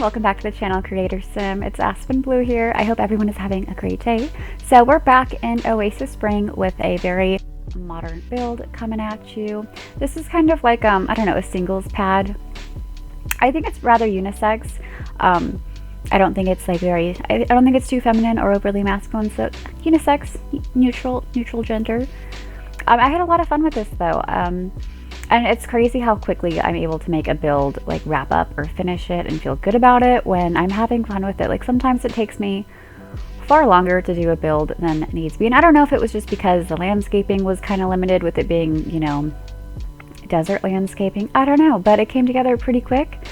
welcome back to the channel CreatorSim. It's Aspenblue here. I hope everyone is having a great day. So we're back in Oasis Spring with a very modern build coming at you. This is kind of like, I don't know, a singles pad. I think it's rather unisex. I don't think it's like I don't think it's too feminine or overly masculine, so unisex, neutral gender. I had a lot of fun with this though. And it's crazy how quickly I'm able to make a build like wrap up or finish it and feel good about it when I'm having fun with it. Like sometimes it takes me far longer to do a build than it needs to be. And I don't know if it was just because the landscaping was kind of limited with it being, you know, desert landscaping. I don't know, but it came together pretty quick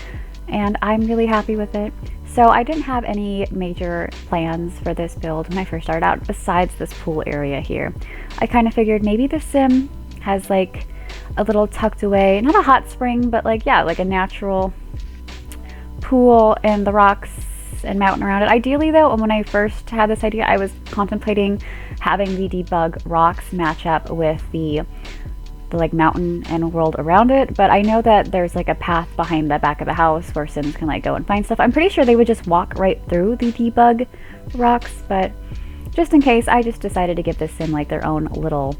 and I'm really happy with it. So I didn't have any major plans for this build when I first started out besides this pool area here. I kind of figured maybe the sim has like a little tucked away, not a hot spring, but like, yeah, like a natural pool and the rocks and mountain around it. Ideally though, when I first had this idea, I was contemplating having the debug rocks match up with the like mountain and world around it, but I know that there's like a path behind the back of the house where sims can like go and find stuff. I'm pretty sure they would just walk right through the debug rocks, but just in case, I just decided to give this sim like their own little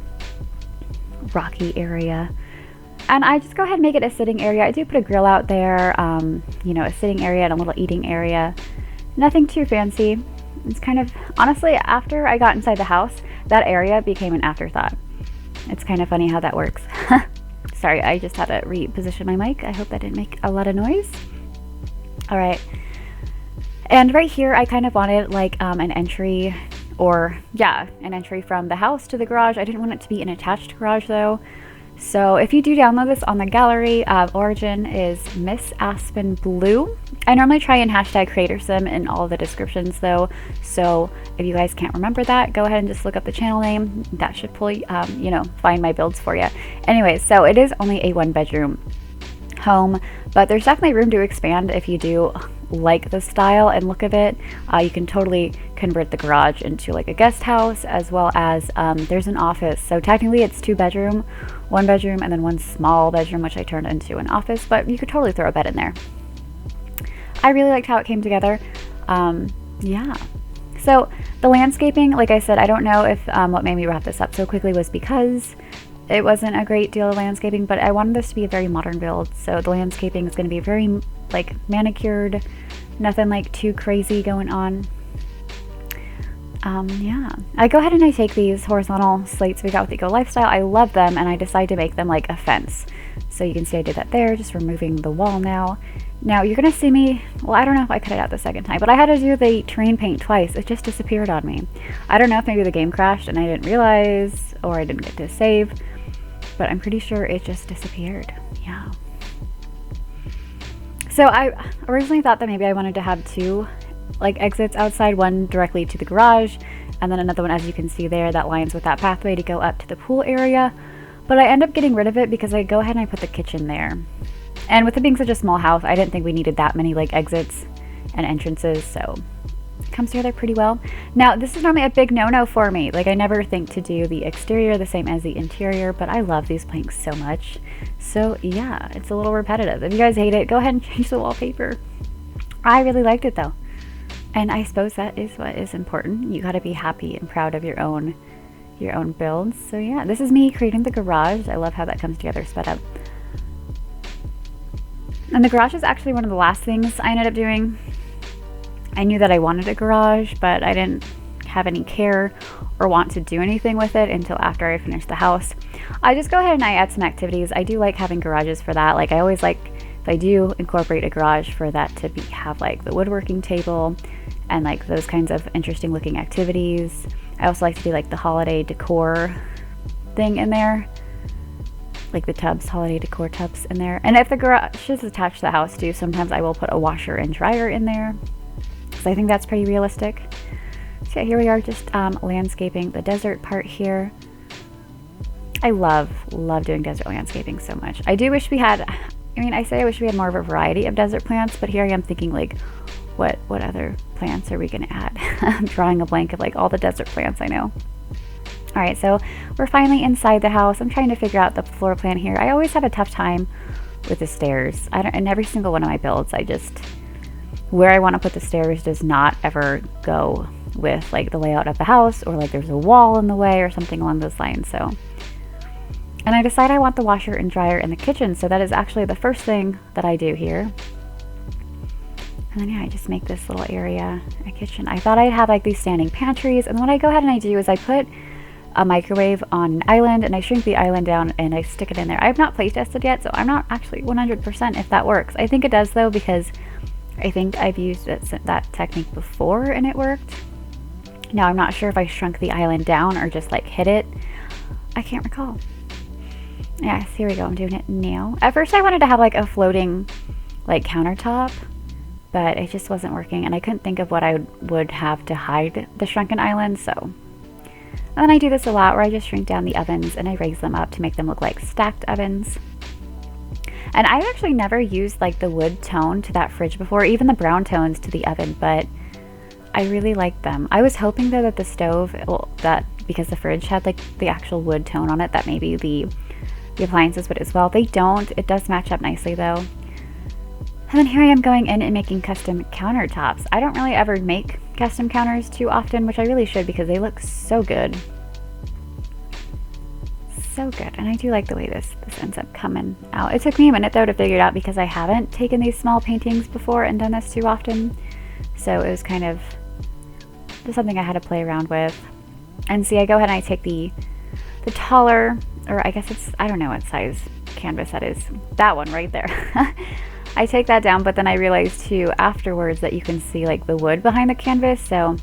rocky area. And I just go ahead and make it a sitting area. I do put a grill out there, you know, a sitting area and a little eating area. Nothing too fancy. It's kind of, honestly, after I got inside the house, that area became an afterthought. It's kind of funny how that works. Sorry, I just had to reposition my mic. I hope that didn't make a lot of noise. All right. And right here, I kind of wanted like an entry, or yeah, an entry from the house to the garage. I didn't want it to be an attached garage though. So if you do download this on the gallery, origin is missaspenblue. I normally try and hashtag CreatorSim in all the descriptions though. So if you guys can't remember that, go ahead and just look up the channel name. That should pull, you know, find my builds for you. Anyway, so it is only a 1-bedroom home, but there's definitely room to expand if you do like the style and look of it. You can totally convert the garage into like a guest house, as well as there's an office. So technically it's 2-bedroom, 1-bedroom, and then 1 small bedroom, which I turned into an office, but you could totally throw a bed in there. I really liked how it came together. Yeah. So the landscaping, like I said, I don't know if what made me wrap this up so quickly was because it wasn't a great deal of landscaping, but I wanted this to be a very modern build. So the landscaping is going to be very like manicured, nothing like too crazy going on. Yeah, I go ahead and I take these horizontal slates we got with Eco Lifestyle. I love them, and I decided to make them like a fence. So you can see I did that there, just removing the wall now. Now you're gonna see me, well, I don't know if I cut it out the second time, but I had to do the terrain paint twice. It just disappeared on me. I don't know if maybe the game crashed and I didn't realize, or I didn't get to save, but I'm pretty sure it just disappeared. Yeah. So I originally thought that maybe I wanted to have 2 like exits outside, one directly to the garage, and then another one, as you can see there, that lines with that pathway to go up to the pool area. But I end up getting rid of it because I go ahead and I put the kitchen there. And with it being such a small house, I didn't think we needed that many like exits and entrances, so it comes together pretty well. Now, this is normally a big no-no for me. Like, I never think to do the exterior the same as the interior, but I love these planks so much. So yeah, it's a little repetitive. If you guys hate it, go ahead and change the wallpaper. I really liked it though. And I suppose that is what is important. You gotta be happy and proud of your own builds. So yeah, this is me creating the garage. I love how that comes together sped up. And the garage is actually one of the last things I ended up doing. I knew that I wanted a garage, but I didn't have any care or want to do anything with it until after I finished the house. I just go ahead and I add some activities. I do like having garages for that. Like, I always like, if I do incorporate a garage, for that to have like the woodworking table and like those kinds of interesting looking activities. I also like to do like the holiday decor thing in there, like the tubs, holiday decor tubs in there. And if the garage is attached to the house too, sometimes I will put a washer and dryer in there, because I think that's pretty realistic. So yeah, here we are, just landscaping the desert part here. I love doing desert landscaping so much. I do wish we had, I mean, I say I wish we had more of a variety of desert plants, but here I am thinking like, what other plants are we gonna add? I'm drawing a blank of like all the desert plants I know. All right, so we're finally inside the house. I'm trying to figure out the floor plan here. I always have a tough time with the stairs. In every single one of my builds, I just where I want to put the stairs does not ever go with like the layout of the house, or like there's a wall in the way or something along those lines. So, and I decide I want the washer and dryer in the kitchen, so that is actually the first thing that I do here. And then yeah, I just make this little area a kitchen. I thought I'd have like these standing pantries, and what I go ahead and I do is I put a microwave on an island, and I shrink the island down and I stick it in there. I have not play tested yet, so I'm not actually 100% if that works. I think it does though, because I think I've used that technique before and it worked. Now I'm not sure if I shrunk the island down or just like hit it. I can't recall. Yes, here we go. I'm doing it now. At first I wanted to have like a floating like countertop, but it just wasn't working, and I couldn't think of what I would have to hide the shrunken island. So, and then I do this a lot where I just shrink down the ovens and I raise them up to make them look like stacked ovens. And I've actually never used like the wood tone to that fridge before, even the brown tones to the oven, but I really like them. I was hoping though that the stove, well, that because the fridge had like the actual wood tone on it, that maybe the appliances would as well. They don't. It does match up nicely though. And then here I am going in and making custom countertops. I don't really ever make custom counters too often, which I really should, because they look so good. So good. And I do like the way this ends up coming out. It took me a minute though to figure it out, because I haven't taken these small paintings before and done this too often. So it was kind of just something I had to play around with. And see, I go ahead and I take the taller, or I guess it's, I don't know what size canvas that is. That one right there. I take that down, but then I realized too afterwards that you can see like the wood behind the canvas. So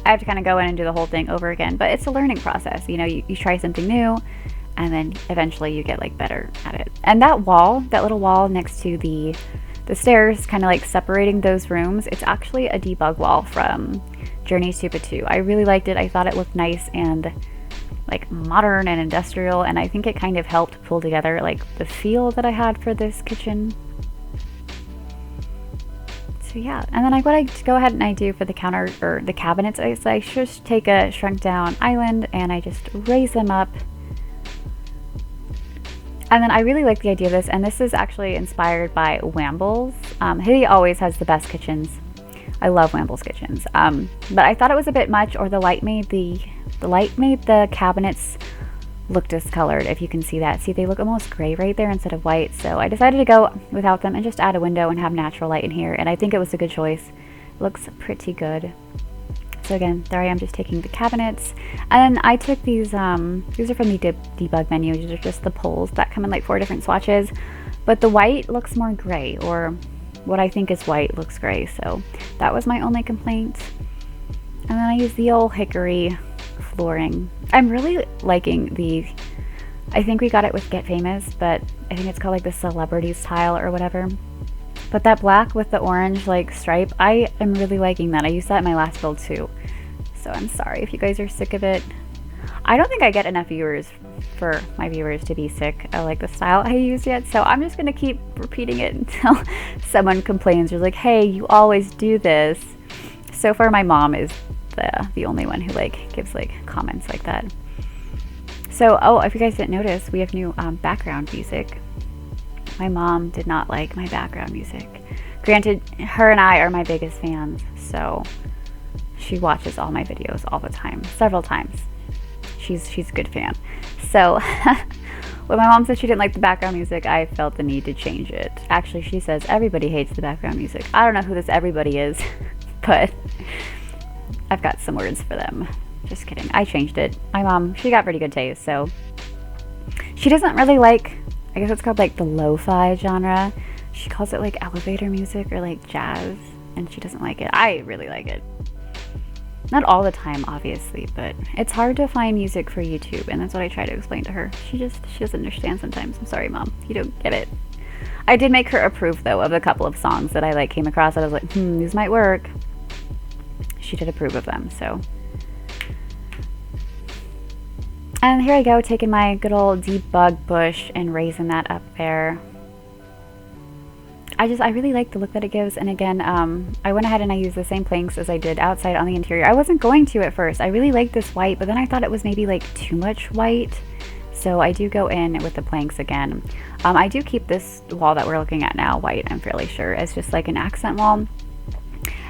I have to kind of go in and do the whole thing over again. But it's a learning process. You know, you try something new, and then eventually you get like better at it. And that wall, that little wall next to the stairs, kind of like separating those rooms, it's actually a debug wall from Journey Super 2. I really liked it. I thought it looked nice and like modern and industrial, and I think it kind of helped pull together like the feel that I had for this kitchen. So yeah, and then what I go ahead and I do for the counter or the cabinets is I just take a shrunk down island and I just raise them up. And then I really like the idea of this, and this is actually inspired by Wamble's. He always has the best kitchens. I love Wamble's kitchens. But I thought it was a bit much, or the light made the cabinets look discolored, if you can see that. See, they look almost gray right there instead of white. So I decided to go without them and just add a window and have natural light in here, and I think it was a good choice. It looks pretty good. So again, there I am just taking the cabinets, and I took these are from the debug menu. These are just the poles that come in like 4 different swatches, but the white looks more gray, or what I think is white looks gray, so that was my only complaint. And then I used the old hickory flooring. I'm really liking I think we got it with Get Famous, but I think it's called like the Celebrities tile or whatever. But that black with the orange like stripe, I am really liking that. I used that in my last build too. So I'm sorry if you guys are sick of it. I don't think I get enough viewers for my viewers to be sick of like the style I used yet. So I'm just gonna keep repeating it until someone complains or like, hey, you always do this. So far my mom is the only one who like gives like comments like that. So, oh, if you guys didn't notice, we have new background music. My mom did not like my background music. Granted, her and I are my biggest fans, so she watches all my videos all the time, several times. She's a good fan. So when my mom said she didn't like the background music, I felt the need to change it. Actually, she says everybody hates the background music. I don't know who this everybody is, but I've got some words for them. Just kidding. I changed it. My mom, she got pretty good taste, so she doesn't really like, I guess it's called like the lo-fi genre. She calls it like elevator music or like jazz, and she doesn't like it. I really like it. Not all the time, obviously, but it's hard to find music for YouTube, and that's what I try to explain to her. She doesn't understand sometimes. I'm sorry, Mom. You don't get it. I did make her approve, though, of a couple of songs that I like came across. I was like, these might work. She did approve of them, so. And here I go, taking my good old debug bush and raising that up there. I really like the look that it gives, and again, I went ahead and I used the same planks as I did outside on the interior. I wasn't going to at first. I really liked this white, but then I thought it was maybe like too much white. So I do go in with the planks again. I do keep this wall that we're looking at now white, I'm fairly sure, as just like an accent wall.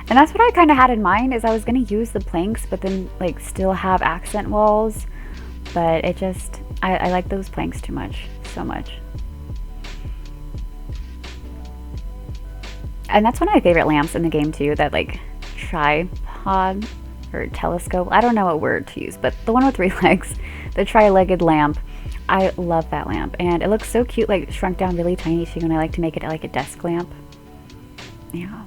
And that's what I kind of had in mind, is I was going to use the planks but then like still have accent walls, but it just, I like those planks too much, so much. And that's one of my favorite lamps in the game too, that like tripod or telescope, I don't know what word to use, but the one with 3 legs, the tri-legged lamp. I love that lamp, and it looks so cute, like shrunk down really tiny too, and I like to make it like a desk lamp. Yeah.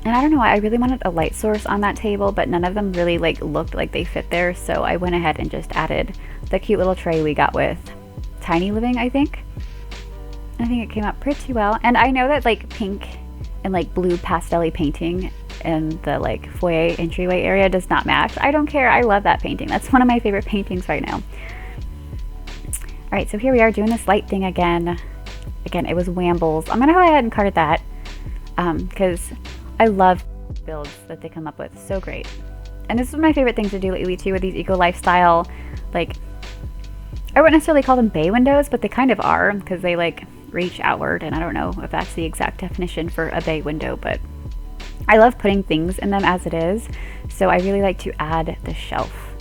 And I don't know why, I really wanted a light source on that table, but none of them really like looked like they fit there, so I went ahead and just added the cute little tray we got with Tiny Living, I think. I think it came out pretty well. And I know that like pink and like blue pastel-y painting in the like foyer entryway area does not match. I don't care, I love that painting. That's one of my favorite paintings right now. Alright, so here we are doing this light thing again. Again, it was Wambles. I'm gonna go ahead and card that, because I love builds that they come up with, so great. And this is my favorite thing to do lately too with these eco lifestyle, like, I wouldn't necessarily call them bay windows, but they kind of are, because they like reach outward, and I don't know if that's the exact definition for a bay window, but I love putting things in them as it is, so I really like to add the shelf.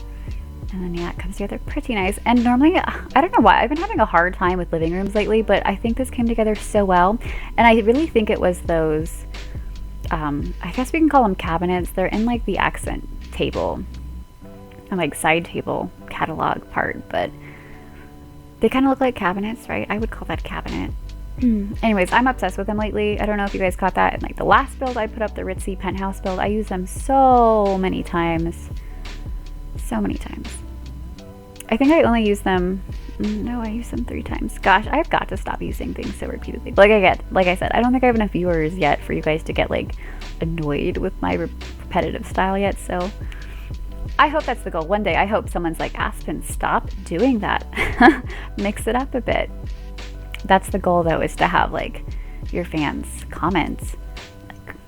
And then yeah, it comes together pretty nice. And normally, I don't know why, I've been having a hard time with living rooms lately, but I think this came together so well. And I really think it was those, I guess we can call them cabinets. They're in like the accent table and like side table catalog part, but they kind of look like cabinets, right? I would call that a cabinet. Anyways, I'm obsessed with them lately. I don't know if you guys caught that in like the last build I put up, the ritzy penthouse build. I use them so many times. So many times. I think I only use them, no, I use them 3 times. Gosh, I've got to stop using things so repeatedly. Like I said, I don't think I have enough viewers yet for you guys to get like annoyed with my repetitive style yet, so I hope that's the goal. One day I hope someone's like, Aspen, stop doing that. Mix it up a bit. That's the goal though, is to have like your fans comment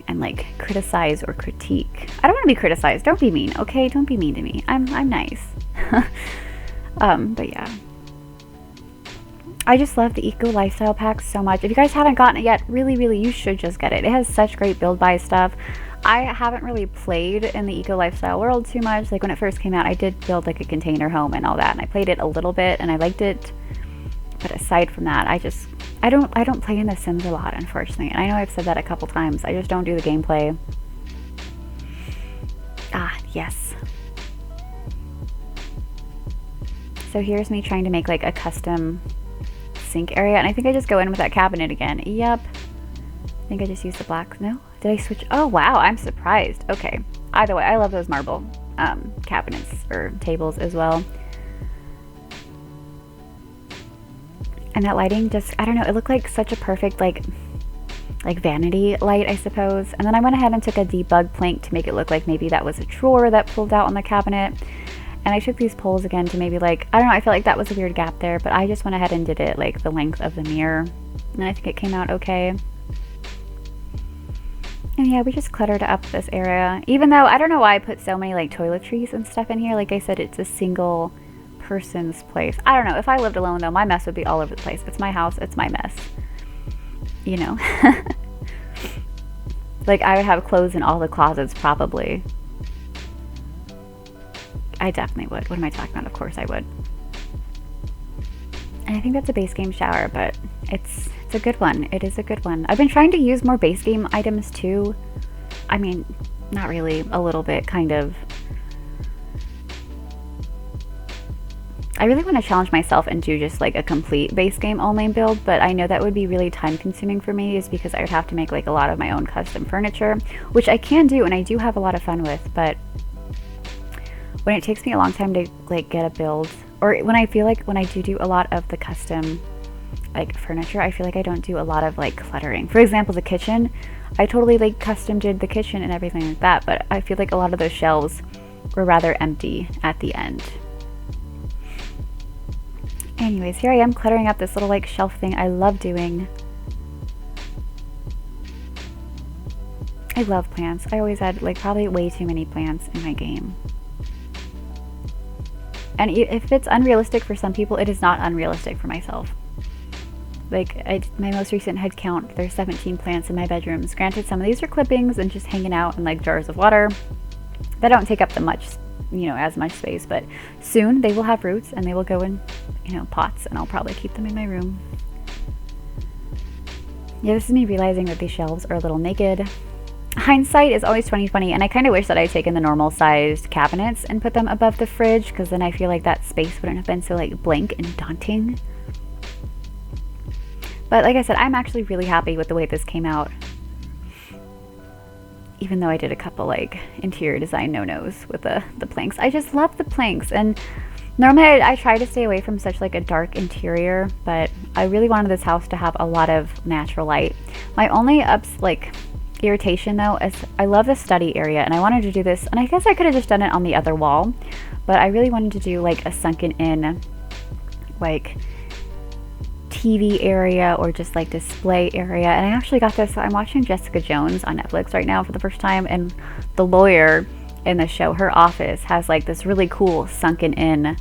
and like criticize or critique. I don't want to be criticized. Don't be mean, okay? Don't be mean to me. I'm nice. But yeah. I just love the Eco Lifestyle Pack so much. If you guys haven't gotten it yet, really, you should just get it. It has such great build buy stuff. I haven't really played in the Eco Lifestyle world too much. Like when it first came out, I did build like a container home and all that, and I played it a little bit and I liked it. But aside from that, I don't play in The Sims a lot, unfortunately. And I know I've said that a couple times. I just don't do the gameplay. Ah, yes. So here's me trying to make like a custom sink area, and I think I just go in with that cabinet again. Yep. I think I just used the black. No? Did I switch? Oh, wow. I'm surprised. Okay. Either way, I love those marble cabinets or tables as well. And that lighting just, I don't know, it looked like such a perfect like vanity light, I suppose. And then I went ahead and took a debug plank to make it look like maybe that was a drawer that pulled out on the cabinet. And I took these poles again to maybe like, I don't know, I feel like that was a weird gap there, but I just went ahead and did it like the length of the mirror. And I think it came out okay. And yeah, we just cluttered up this area. Even though, I don't know why I put so many like toiletries and stuff in here. Like I said, it's a single person's place. I don't know, if I lived alone though, my mess would be all over the place. It's my house, it's my mess. You know? Like I would have clothes in all the closets probably. I definitely would. What am I talking about? Of course I would. And I think that's a base game shower, but it's a good one. It is a good one. I've been trying to use more base game items too. I mean, not really, a little bit, kind of. I really want to challenge myself and do just like a complete base game only build, but I know that would be really time consuming for me, is because I would have to make like a lot of my own custom furniture, which I can do and I do have a lot of fun with, but when it takes me a long time to like get a build, or when I feel like when I do a lot of the custom like furniture, I feel like I don't do a lot of like cluttering. For example, the kitchen, I totally like custom did the kitchen and everything like that, but I feel like a lot of those shelves were rather empty at the end. Anyways, here I am cluttering up this little like shelf thing I love doing. I love plants. I always had like probably way too many plants in my game. And if it's unrealistic for some people, it is not unrealistic for myself. Like, my most recent head count, there's 17 plants in my bedrooms. Granted, some of these are clippings and just hanging out in like jars of water that don't take up as much space, but soon they will have roots and they will go in, pots, and I'll probably keep them in my room. Yeah, this is me realizing that these shelves are a little naked. Hindsight is always 20/20, and I kind of wish that I'd taken the normal sized cabinets and put them above the fridge, because then I feel like that space wouldn't have been so like blank and daunting. But like I said, I'm actually really happy with the way this came out. Even though I did a couple like interior design no-nos with the planks. I just love the planks, and normally I try to stay away from such like a dark interior, but I really wanted this house to have a lot of natural light. My only irritation though is I love the study area, and I wanted to do this, and I guess I could have just done it on the other wall, but I really wanted to do like a sunken in like TV area or just like display area. And I actually got this, I'm watching Jessica Jones on Netflix right now for the first time, and the lawyer in the show, her office has like this really cool sunken in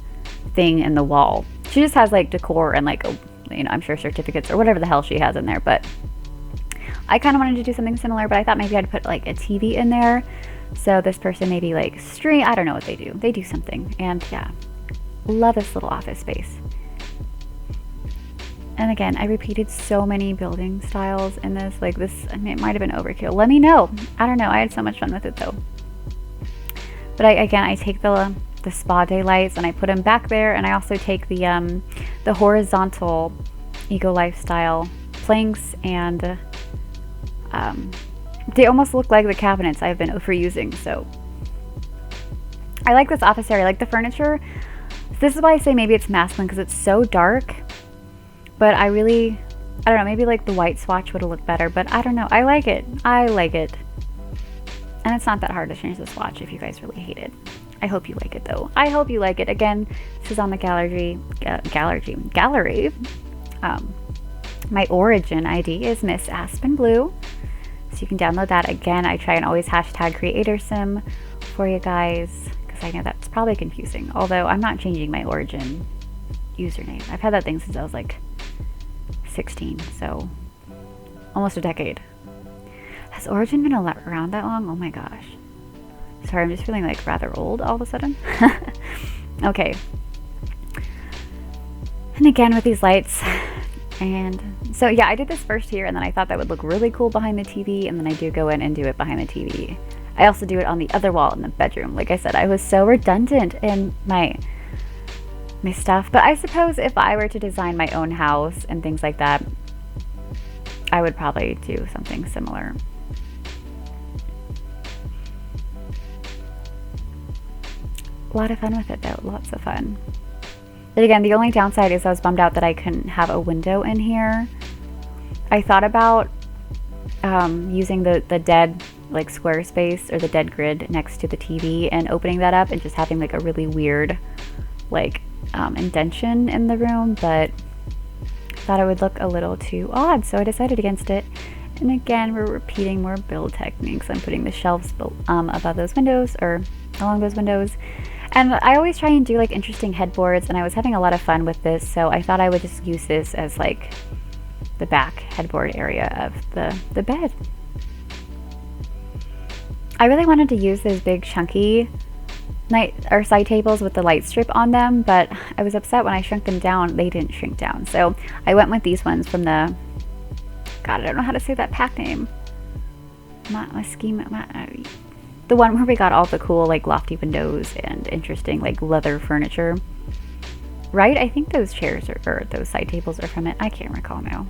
thing in the wall. She just has like decor and like I'm sure certificates or whatever the hell she has in there, but I kind of wanted to do something similar, but I thought maybe I'd put like a TV in there, so this person maybe like stream, I don't know what they do something. And yeah, love this little office space. And again, I repeated so many building styles in this. Like this, I mean, it might have been overkill. Let me know. I don't know. I had so much fun with it though. But I take the spa day lights and I put them back there, and I also take the horizontal Ego Lifestyle planks, and they almost look like the cabinets I've been overusing. So I like this office area. I like the furniture. This is why I say maybe it's masculine, because it's so dark. But I don't know, maybe like the white swatch would have looked better, but I don't know. I like it. I like it. And it's not that hard to change the swatch if you guys really hate it. I hope you like it though. I hope you like it. Again, this is on the gallery. My origin ID is missaspenblue, so you can download that. Again, I try and always hashtag CreatorSim for you guys, because I know that's probably confusing. Although I'm not changing my origin username. I've had that thing since I was like 16, so almost a decade. Has Origin been around that long? Oh my gosh. Sorry, I'm just feeling like rather old all of a sudden. Okay. And again with these lights. And so yeah, I did this first here, and then I thought that would look really cool behind the TV, and then I do go in and do it behind the TV. I also do it on the other wall in the bedroom. Like I said, I was so redundant in my stuff, but I suppose if I were to design my own house and things like that, I would probably do something similar. A lot of fun with it though, lots of fun. But again, the only downside is I was bummed out that I couldn't have a window in here. I thought about using the dead like square space or the dead grid next to the TV and opening that up and just having like a really weird like indentation in the room, but thought it would look a little too odd, so I decided against it. And again, we're repeating more build techniques. I'm putting the shelves above those windows or along those windows, and I always try and do like interesting headboards, and I was having a lot of fun with this, so I thought I would just use this as like the back headboard area of the bed. I really wanted to use those big chunky side tables with the light strip on them, but I was upset when I shrunk them down. They didn't shrink down, so I went with these ones from the, God, I don't know how to say that pack name. The one where we got all the cool like lofty windows and interesting like leather furniture. Right? I think those chairs or those side tables are from it. I can't recall now.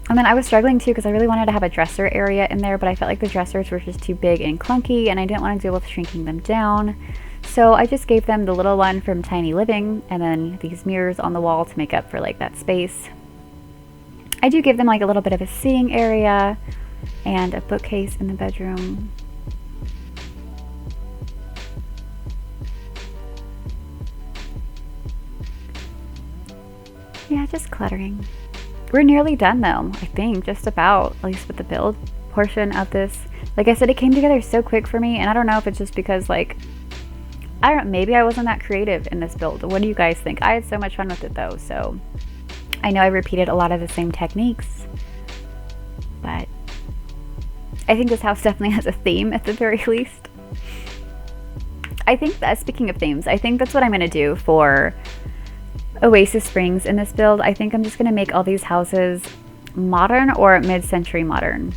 And then I was struggling too because I really wanted to have a dresser area in there, but I felt like the dressers were just too big and clunky, and I didn't want to deal with shrinking them down. So I just gave them the little one from Tiny Living, and then these mirrors on the wall to make up for like that space. I do give them like a little bit of a seating area and a bookcase in the bedroom. Yeah, just cluttering. We're nearly done though, I think, just about, at least with the build portion of this Like I said, it came together so quick for me, and I don't know if it's just because, like, I don't know, maybe I wasn't that creative in this build. What do you guys think? I had so much fun with it though, so I know I repeated a lot of the same techniques, but I think this house definitely has a theme at the very least. I think that, speaking of themes, I think that's what I'm going to do for Oasis Springs in this build. I think I'm just going to make all these houses modern or mid-century modern.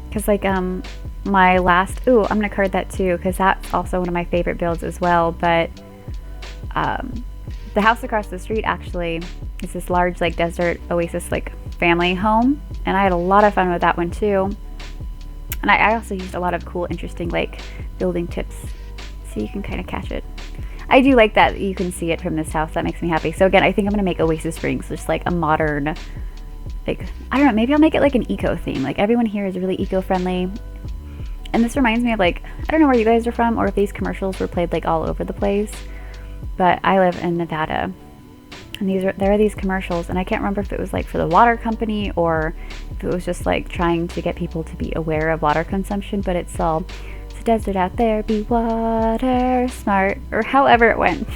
Because like my last, ooh, I'm going to card that too, because that's also one of my favorite builds as well. But the house across the street actually is this large like desert oasis like family home, and I had a lot of fun with that one too. And I also used a lot of cool, interesting like building tips, so you can kind of catch it. I do like that you can see it from this house. That makes me happy. So again, I think I'm gonna make Oasis Springs just like a modern, like, I don't know, maybe I'll make it like an eco theme. Like everyone here is really eco-friendly. And this reminds me of like, I don't know where you guys are from or if these commercials were played like all over the place, but I live in Nevada. And there are these commercials, and I can't remember if it was like for the water company or if it was just like trying to get people to be aware of water consumption, but it's all, it's a desert out there, be water smart, or however it went.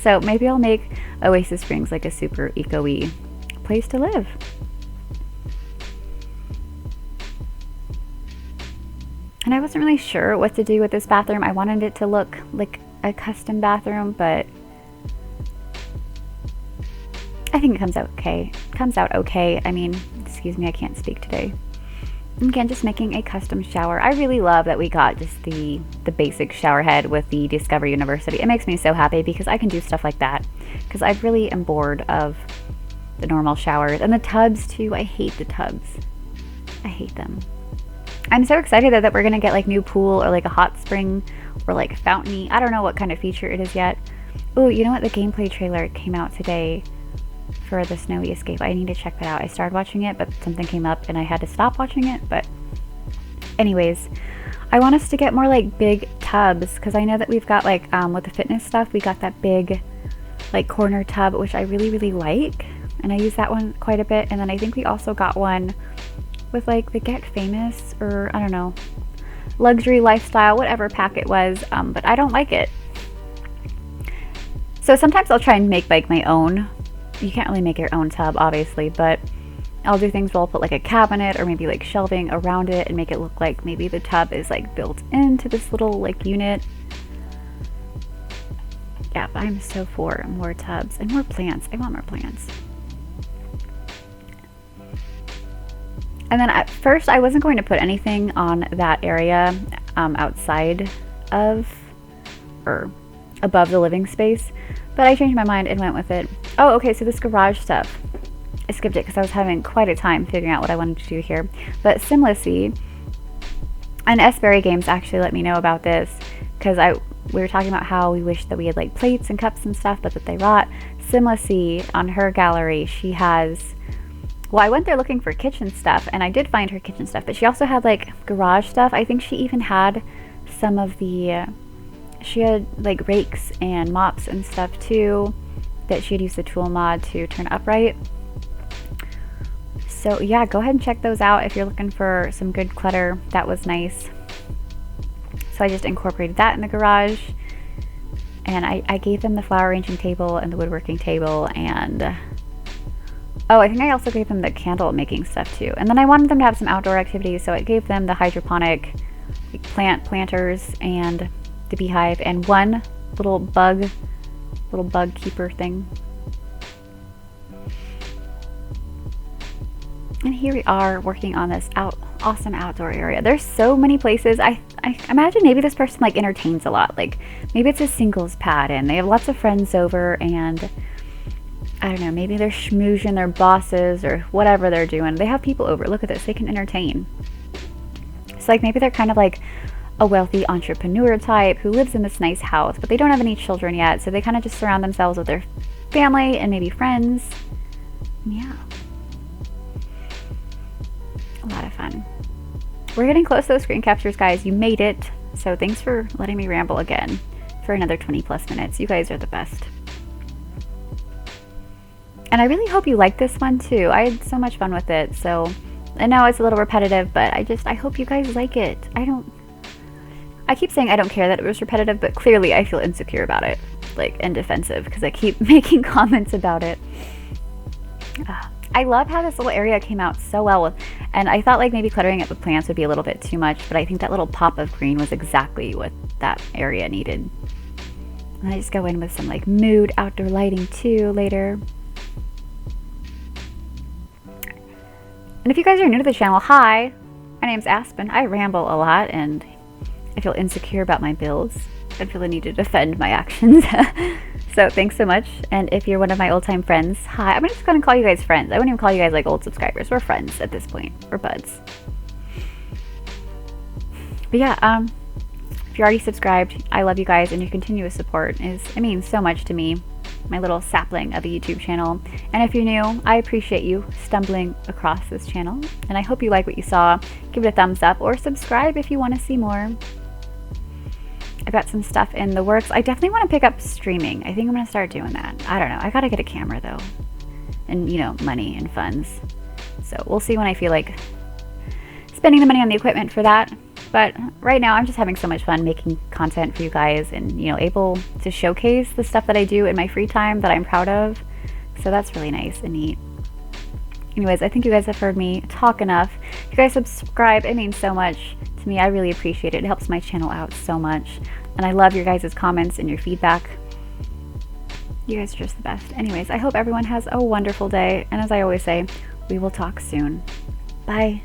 So maybe I'll make Oasis Springs like a super eco-y place to live. And I wasn't really sure what to do with this bathroom. I wanted it to look like a custom bathroom, but I think it comes out okay. I mean, excuse me, I can't speak today. Again, just making a custom shower. I really love that we got just the basic shower head with the Discover University. It makes me so happy because I can do stuff like that, because I really am bored of the normal showers. And the tubs too, I hate the tubs. I hate them. I'm so excited that we're gonna get like new pool or like a hot spring or like fountain-y. I don't know what kind of feature it is yet. Oh, you know what? The gameplay trailer came out today for the Snowy Escape. I need to check that out. I started watching it, but something came up and I had to stop watching it. But anyways, I want us to get more like big tubs, because I know that we've got like with the fitness stuff, we got that big like corner tub, which I really like, and I use that one quite a bit. And then I think we also got one with like the Get Famous, or I don't know, luxury lifestyle, whatever pack it was, but I don't like it. So sometimes I'll try and make like my own. You can't really make your own tub obviously, but I'll do things where I'll put like a cabinet or maybe like shelving around it and make it look like maybe the tub is like built into this little like unit. Yeah, but I'm so for more tubs and more plants. I want more plants. And then at first I wasn't going to put anything on that area outside of or above the living space, but I changed my mind and went with it. Oh, okay, so this garage stuff, I skipped it because I was having quite a time figuring out what I wanted to do here. But Simlicy and S-Berry Games actually let me know about this, because we were talking about how we wish that we had like plates and cups and stuff, but that they rot. Simlicy, on her gallery, she has, well, I went there looking for kitchen stuff, and I did find her kitchen stuff, but she also had like garage stuff. I think she even had some of the, she had like rakes and mops and stuff too, that she'd use the tool mod to turn upright. So yeah, go ahead and check those out if you're looking for some good clutter. That was nice. So I just incorporated that in the garage, and I gave them the flower arranging table and the woodworking table, and oh, I think I also gave them the candle making stuff too. And then I wanted them to have some outdoor activities, so I gave them the hydroponic like planters and the beehive and one little bug keeper thing. And here we are working on this awesome outdoor area. There's so many places. I imagine maybe this person like entertains a lot. Like maybe it's a singles pad and they have lots of friends over, and I don't know, maybe they're schmoozing their bosses or whatever they're doing. They have people over. Look at this, they can entertain. So like maybe they're kind of like a wealthy entrepreneur type who lives in this nice house, but they don't have any children yet, so they kind of just surround themselves with their family and maybe friends. Yeah, a lot of fun. We're getting close to those screen captures, guys. You made it, so thanks for letting me ramble again for another 20+ minutes. You guys are the best. And I really hope you like this one too. I had so much fun with it, so I know it's a little repetitive, but I hope you guys like it. I keep saying I don't care that it was repetitive, but clearly I feel insecure about it, like, and defensive, because I keep making comments about it. I love how this little area came out so well, and I thought like maybe cluttering it with plants would be a little bit too much, but I think that little pop of green was exactly what that area needed. And I just go in with some like mood outdoor lighting too later. And if you guys are new to the channel, hi, my name's Aspen. I ramble a lot and I feel insecure about my builds. I feel the need to defend my actions. So thanks so much. And if you're one of my old-time friends, hi. I'm just going to call you guys friends. I wouldn't even call you guys like old subscribers. We're friends at this point. We're buds. But yeah, if you're already subscribed, I love you guys, and your continuous support it means so much to me, my little sapling of a YouTube channel. And if you're new, I appreciate you stumbling across this channel, and I hope you like what you saw. Give it a thumbs up or subscribe if you want to see more. I've got some stuff in the works. I definitely want to pick up streaming. I think I'm going to start doing that. I don't know. I got to get a camera though, and you know, money and funds. So we'll see when I feel like spending the money on the equipment for that. But right now I'm just having so much fun making content for you guys, and you know, able to showcase the stuff that I do in my free time that I'm proud of. So that's really nice and neat. Anyways, I think you guys have heard me talk enough. If you guys subscribe, it means so much to me. I really appreciate it. It helps my channel out so much. And I love your guys' comments and your feedback. You guys are just the best. Anyways, I hope everyone has a wonderful day. And as I always say, we will talk soon. Bye.